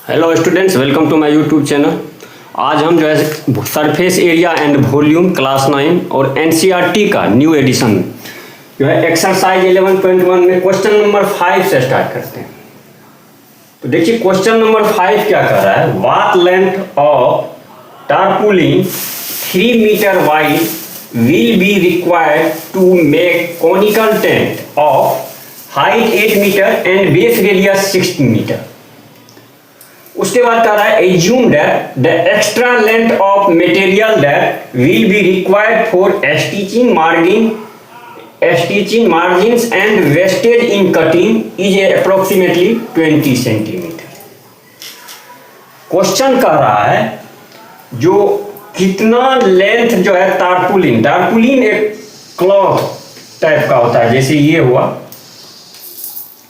Hello students, welcome to my YouTube channel. आज हम जो है surface area and volume class 9 और एनसीईआरटी का न्यू एडिशन जो है एक्सरसाइज 11.1 में क्वेश्चन नंबर 5 से स्टार्ट करते हैं। तो देखिए क्वेश्चन नंबर 5 क्या कर रहा है। What length of tarpaulin 3 metre wide will be required to make conical tent of height 8 metre and base radius 6 metre. उसके बाद कह रहा है assume that the extra length of material that will be required for stitching margins and wastage in cutting is approximately 20 centimetre. Question कह रहा है जो कितना लेंथ जो है टारपुलिन एक क्लॉथ टाइप का होता है, जैसे ये हुआ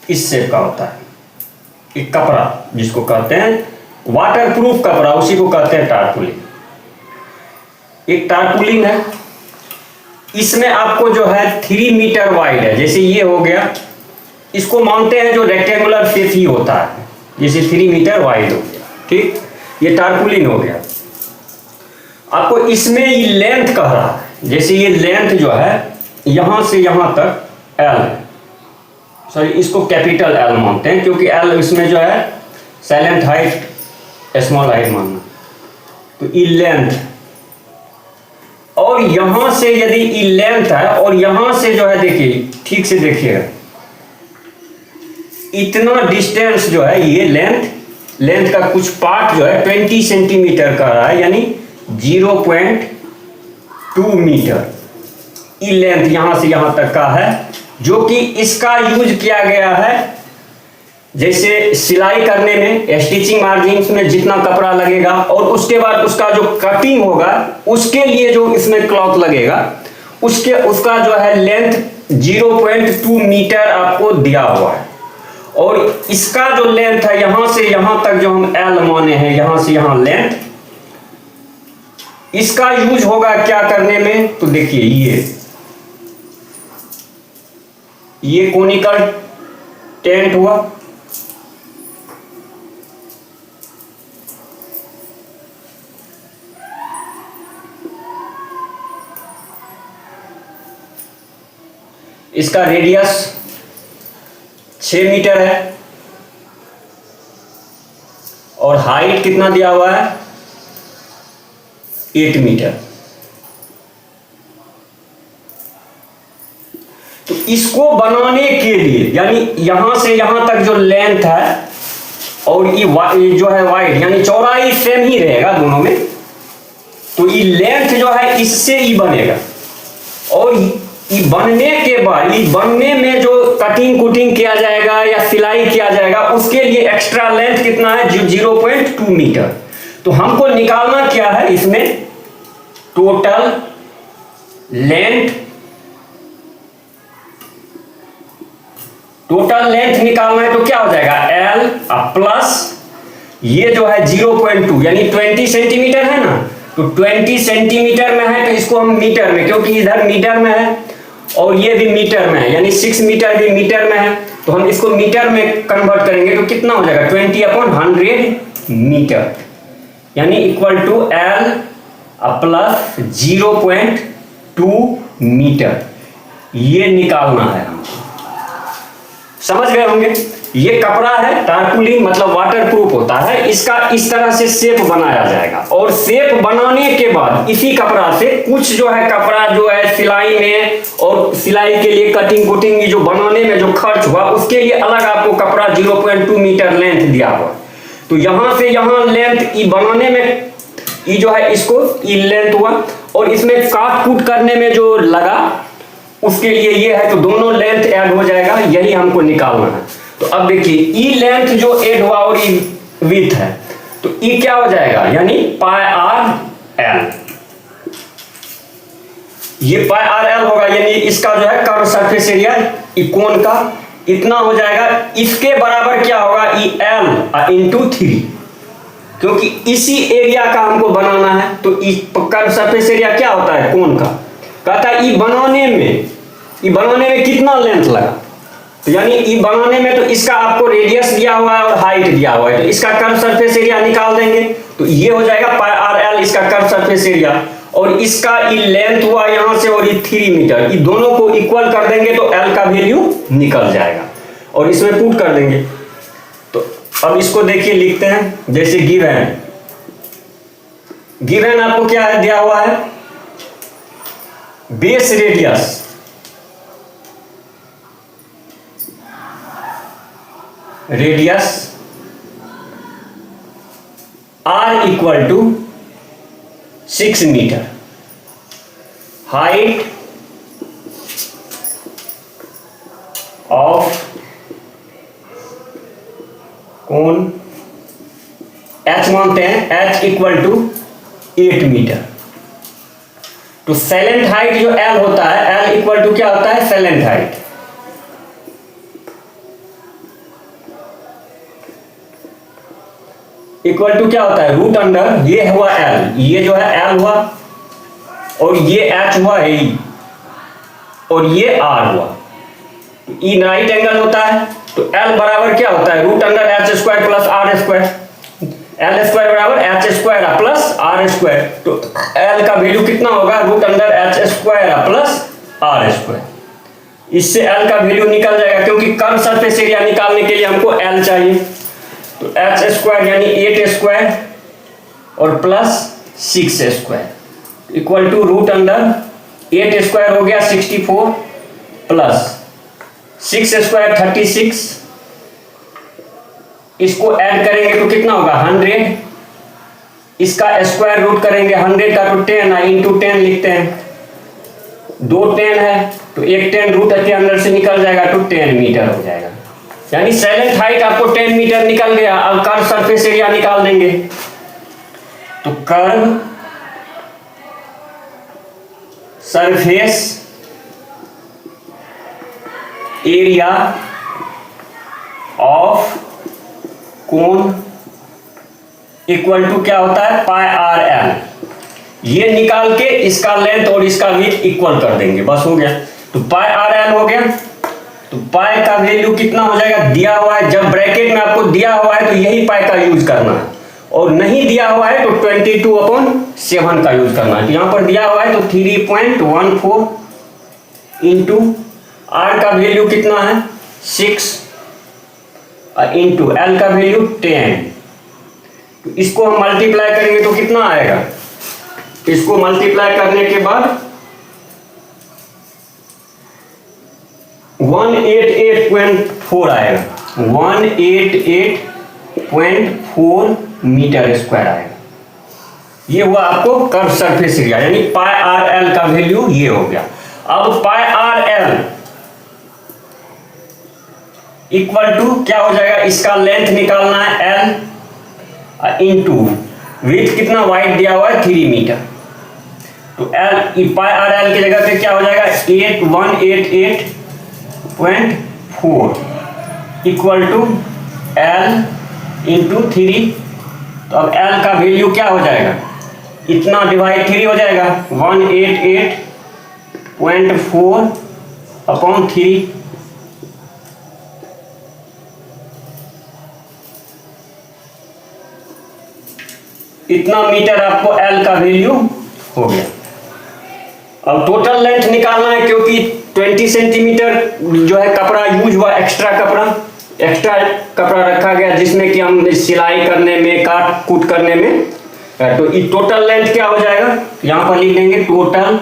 इस शेप का होता है, एक कपड़ा जिसको कहते हैं वाटरप्रूफ कपड़ा, उसी को कहते हैं टारपुलिन। एक टारपुलिन है, इसमें आपको जो है 3 मीटर वाइड है, जैसे ये हो गया, इसको मानते हैं जो रेक्टेंगुलर शेप ही होता है, जैसे 3 मीटर वाइड हो गया, ठीक, ये टारपुलिन हो गया। आपको इसमें ये लेंथ कह रहा है, जैसे ये लेंथ जो है यहां से यहां तक L है, सॉरी इसको कैपिटल L मानते हैं क्योंकि L इसमें जो है साइलेंट हाइट स्मॉल हाइट मानना। तो ई लेंथ, और यहां से यदि ई लेंथ है और यहां से जो है, देखिए ठीक से देखिएगा, इतना डिस्टेंस जो है ये लेंथ का कुछ पार्ट जो है 20 सेंटीमीटर का रहा है, यानी 0.2 मीटर ई लेंथ यहां से यहां तक का है, जो कि इसका यूज किया गया है जैसे सिलाई करने में, स्टिचिंग मार्जिन में जितना कपड़ा लगेगा और उसके बाद उसका जो कटिंग होगा उसके लिए जो इसमें क्लॉथ लगेगा उसका जो है लेंथ 0.2 मीटर आपको दिया हुआ है। और इसका जो लेंथ है यहां से यहां तक जो हम L माने हैं, यहां से यहां लेंथ, इसका यूज होगा क्या करने में। तो देखिए ये कोनिकल टेंट हुआ, इसका रेडियस 6 मीटर है और हाइट कितना दिया हुआ है 8 मीटर। तो इसको बनाने के लिए, यानी यहां से यहां तक जो लेंथ है और ये जो है वाइड, यानी चौड़ाई सेम ही रहेगा दोनों में, तो ये लेंथ जो है इससे ही बनेगा। और ये बनने के बाद, ये बनने में जो कटिंग कुटिंग किया जाएगा या सिलाई किया जाएगा उसके लिए एक्स्ट्रा लेंथ कितना है 0.2 मीटर। तो हमको निकालना क्या है इसमें, टोटल लेंथ निकालना है। तो क्या हो जाएगा L प्लस ये जो है 0.2 यानी 20 सेंटीमीटर है ना, तो 20 सेंटीमीटर में है तो इसको हम मीटर में, क्योंकि इधर मीटर में है और ये भी मीटर में है, यानी 6 मीटर भी मीटर में है, तो हम इसको मीटर में कन्वर्ट करेंगे तो कितना हो जाएगा 20/100 मीटर, यानी equal to L plus 0.2 metre. ये निकालना है हमको, समझ गए होंगे। ये कपड़ा है टारपुलिन, मतलब वाटरप्रूफ होता है, इसका इस तरह से शेप बनाया जाएगा और शेप बनाने के बाद इसी कपड़ा से कुछ जो है कपड़ा जो है सिलाई में और सिलाई के लिए कटिंग कुटिंग जो बनाने में जो खर्च हुआ उसके लिए अलग आपको कपड़ा 0.2 मीटर लेंथ दिया हुआ। तो यहां से यहां लेंथ बनाने में ये जो है इसको लेंथ हुआ, और इसमें काट कूट करने में जो लगा उसके लिए ये है, तो दोनों लेंथ ऐड हो जाएगा, यही हमको निकालना है। तो अब देखिए ई लेंथ जो ऐड हुआ और ई विड्थ है, तो ई क्या हो जाएगा, यानी πr/l, ये πr/l होगा, यानी इसका जो है कर्व सरफेस एरिया कोन का इतना हो जाएगा। इसके बराबर क्या होगा ई L इंटू 3, क्योंकि इसी एरिया का हमको बनाना है। तो कर्व सरफेस एरिया क्या होता है कोन का, कहता है ई बनाने में कितना लेंथ लगा, तो यानी ई बनाने में तो इसका आपको रेडियस दिया हुआ है और हाइट दिया हुआ है, तो इसका कर्व सरफेस एरिया निकाल देंगे, तो ये हो जाएगा पाई आर एल इसका कर्व सरफेस एरिया, और इसका ई लेंथ हुआ यहां से और ये 3 मीटर, ये दोनों को इक्वल कर देंगे तो एल का वैल्यू निकल जाएगा और इसमें पुट कर देंगे। तो अब इसको देखिए लिखते हैं, जैसे गिवन आपको क्या है दिया हुआ है, base radius R equal to 6 metre, height of cone H मानते हैं, एच इक्वल टू 8 मीटर। तो सेलेंट हाइट जो एल होता है, एल इक्वल टू क्या होता है, सेलेंट हाइट, इक्वल टू क्या होता है, रूट अंडर, ये हुआ एल, ये जो है एल हुआ और ये एच हुआ ए और ये आर हुआ, ई राइट एंगल होता है, तो एल बराबर क्या होता है, root under H square plus R square, L square बराबर H square plus R square, तो एल का वैल्यू कितना होगा, root under H square plus R square. इससे एल का वैल्यू निकल जाएगा, क्योंकि कर्व सरफेस एरिया निकालने के लिए हमको एल चाहिए, तो एच स्क्वायर यानी 8 स्क्वायर और plus 6 square equal to root under 8 square हो गया 64 प्लस 6 स्क्वायर 36, इसको ऐड करेंगे तो कितना होगा 100, इसका स्क्वायर रूट करेंगे 100 का तो 10 इंटू 10 लिखते हैं, 2 10 है तो एक 10 रूट के अंदर से निकल जाएगा तो 10 मीटर हो जाएगा, यानी सेलेंट हाइट आपको 10 मीटर निकल गया। अब कर्व सरफेस एरिया निकाल देंगे, तो curve surface area of cone equal to क्या होता है, पाई आर एल, ये निकाल के इसका लेंथ और इसका विड्थ इक्वल कर देंगे, बस हो गया। तो पाई आर एल हो गया, तो पाई का वैल्यू कितना हो जाएगा, दिया हुआ है, जब ब्रैकेट में आपको दिया हुआ है तो यही पाई का यूज करना है, और नहीं दिया हुआ है तो 22/7 का यूज करना है। तो यहां पर दिया हुआ है तो 3.14 इंटू आर का वैल्यू कितना है 6 इंटू एल का वैल्यू 10, तो इसको हम मल्टीप्लाई करेंगे तो कितना आएगा, इसको मल्टीप्लाई करने के बाद 188.4 आएगा, 188.4 मीटर स्क्वायर आएगा। ये हुआ आपको कर्व सरफेस एरिया, यानी पाई आर एल का वैल्यू ये हो गया। अब पाई आर एल इक्वल टू क्या हो जाएगा, इसका लेंथ निकालना है एल इंटू विड्थ कितना वाइड दिया हुआ है 3 मीटर, तो एल पाई आर एल की जगह पे क्या हो जाएगा 188.4 इक्वल टू एल इंटू 3, तो अब एल का वैल्यू क्या हो जाएगा, इतना डिवाइड 3 हो जाएगा, 188.4/3, इतना मीटर आपको एल का वैल्यू हो गया। अब टोटल लेंथ निकालना है, क्योंकि 20 सेंटीमीटर जो है कपड़ा यूज हुआ, एक्स्ट्रा कपड़ा रखा गया, जिसमें कि हम सिलाई करने में, काट कूट करने में, तो ये टोटल लेंथ क्या हो जाएगा, यहां पर लिख देंगे total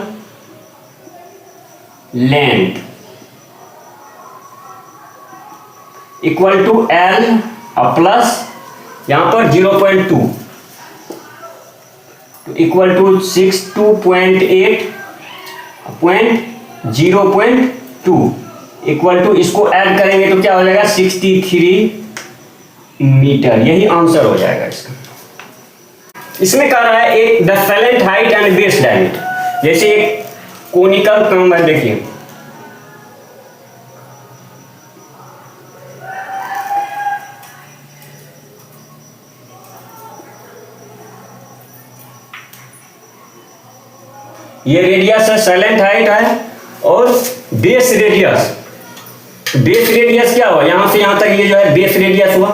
length equal to L plus यहां पर 0.2 इक्वल टू 62.8.0.2 इक्वल टू, इसको ऐड करेंगे तो क्या हो जाएगा 63 मीटर, यही आंसर हो जाएगा इसका। इसमें कह रहा है एक the salient height and base diameter, जैसे एक कोनिकल कॉम्ब है, देखिए ये रेडियस है, सेलेंट हाइट है, और बेस रेडियस बेस रेडियस क्या हुआ, यहां से यहां तक ये जो है बेस रेडियस हुआ,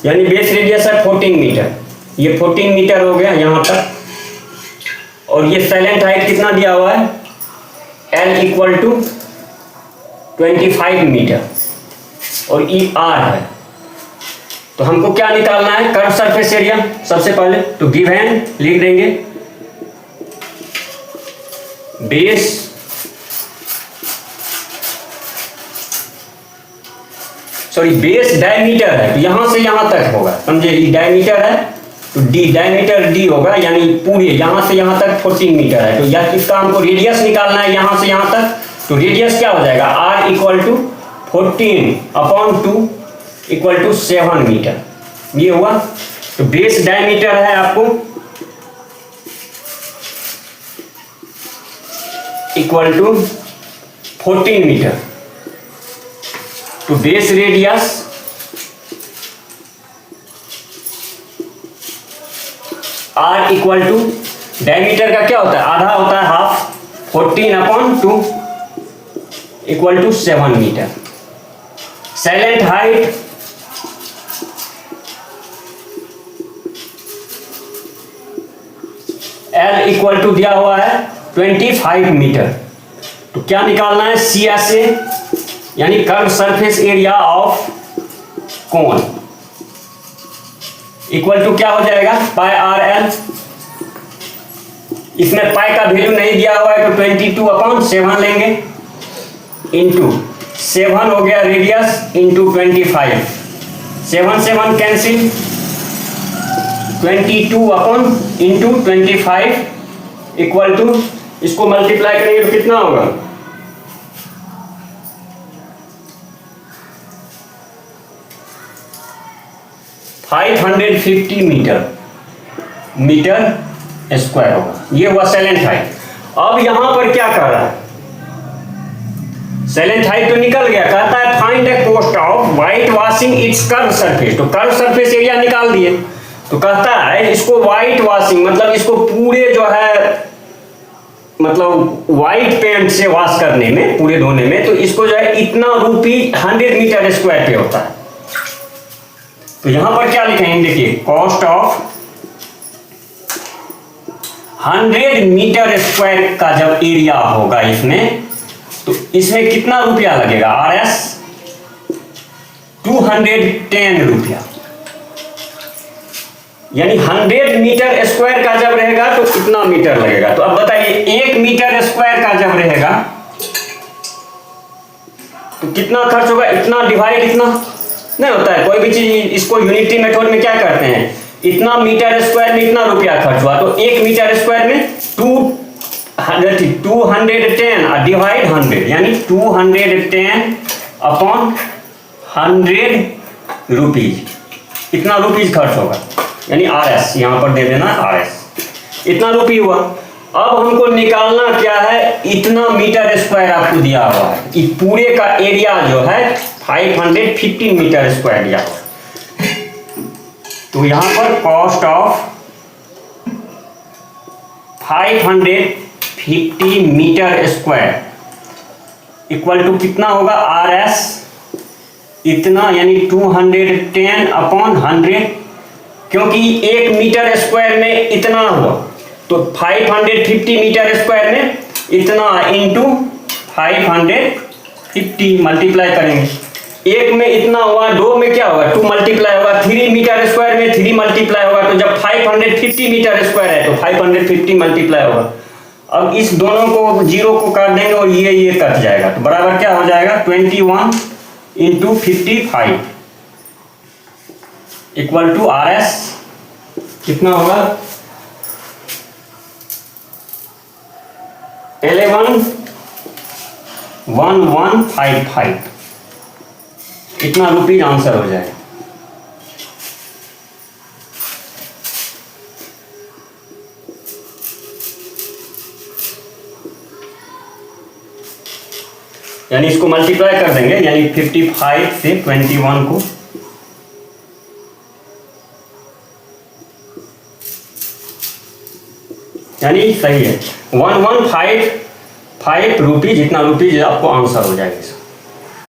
यानी बेस रेडियस है 14 मीटर, ये 14 मीटर हो गया यहां तक। और ये साइलेंट हाइट कितना दिया हुआ है, L इक्वल टू 25 मीटर और ई आर है। तो हमको क्या निकालना है, कर्व सरफेस एरिया। सबसे पहले तो गिवन लिख देंगे बेस बेस डायमीटर है, तो यहां से यहां तक होगा, समझे, ये डायमीटर है तो डी डायमीटर डी होगा, यानी पूरे यहां से यहां तक 14 मीटर है। तो यह इसका हमको रेडियस निकालना है यहां से यहां तक, तो रेडियस क्या हो जाएगा, r equal to 14/2 equal to 7 metre, ये हुआ। तो बेस डायमीटर है आपको इक्वल टू 14 मीटर, तो base radius r equal to diameter का क्या होता है, आधा होता है half, 14/2 equal to 7 metre. Slant height L equal to दिया हुआ है 25 मीटर। तो क्या निकालना है, CSA यानी curve surface area of cone equal to क्या हो जाएगा, पाई आर एल। इसमें पाई का वैल्यू नहीं दिया हुआ है तो 22/7 लेंगे, इंटू 7 हो गया radius into 25, 7 cancel, 22 into 25 equal to, इसको मल्टीप्लाई करेंगे तो कितना होगा, 550 मीटर स्क्वायर होगा, ये हुआ साइलेंट हाइट। अब यहां पर क्या कर रहा है, साइलेंट हाइट तो निकल गया, कहता है find the cost of white washing it's curve surface. तो कर्व सरफेस एरिया निकाल दिए, तो कहता है इसको व्हाइट वॉशिंग मतलब इसको पूरे जो है मतलब व्हाइट पेंट से वॉश करने में, पूरे धोने में, तो इसको जो है इतना रुपी 100 मीटर स्क्वायर पे होता है। तो यहां पर क्या लिखेंगे, देखिए कॉस्ट ऑफ 100 मीटर स्क्वायर का जब एरिया होगा इसमें, तो इसमें कितना रुपया लगेगा, RS 210 रुपया, यानी 100 मीटर स्क्वायर का जब रहेगा तो कितना मीटर लगेगा। तो अब बताइए 1 मीटर स्क्वायर का जब रहेगा तो कितना खर्च होगा, इतना डिवाइड इतना नहीं होता है, कोई भी चीज इसको यूनिटी मेथड में क्या करते हैं, इतना मीटर स्क्वायर में इतना रुपया खर्च हुआ, तो 1 मीटर स्क्वायर में 210 डिवाइड 100, यानी 210/100 रुपीज, इतना रुपीज खर्च होगा, यानी RS यहां पर दे देना RS, इतना रुपये हुआ। अब हमको निकालना क्या है, इतना मीटर स्क्वायर आपको दिया हुआ है, ये पूरे का एरिया जो है 550 मीटर स्क्वायर दिया हुआ है। तो यहां पर cost of 550 metre square equal to कितना होगा, RS इतना, यानी 210/100, क्योंकि 1 मीटर स्क्वायर में इतना हुआ, तो 550 मीटर स्क्वायर में इतना इंटू 550 मल्टीप्लाई करेंगे, 1 में इतना हुआ, 2 में क्या होगा 2 मल्टीप्लाई होगा, 3 मीटर स्क्वायर में 3 मल्टीप्लाई होगा, तो जब 550 मीटर स्क्वायर है तो 550 मल्टीप्लाई होगा। अब इस दोनों को 0 को काट देंगे और ये कट जाएगा, तो बराबर क्या हो जाएगा 21 इंटू 55 इक्वल टू RS कितना होगा 11,155, इतना रुपीज आंसर हो जाएगा। यानी इसको मल्टीप्लाई कर देंगे, यानी 55 से 21 को यानी सही है 1155 रुपीज, इतना रुपीज आपको आंसर हो जाएगा।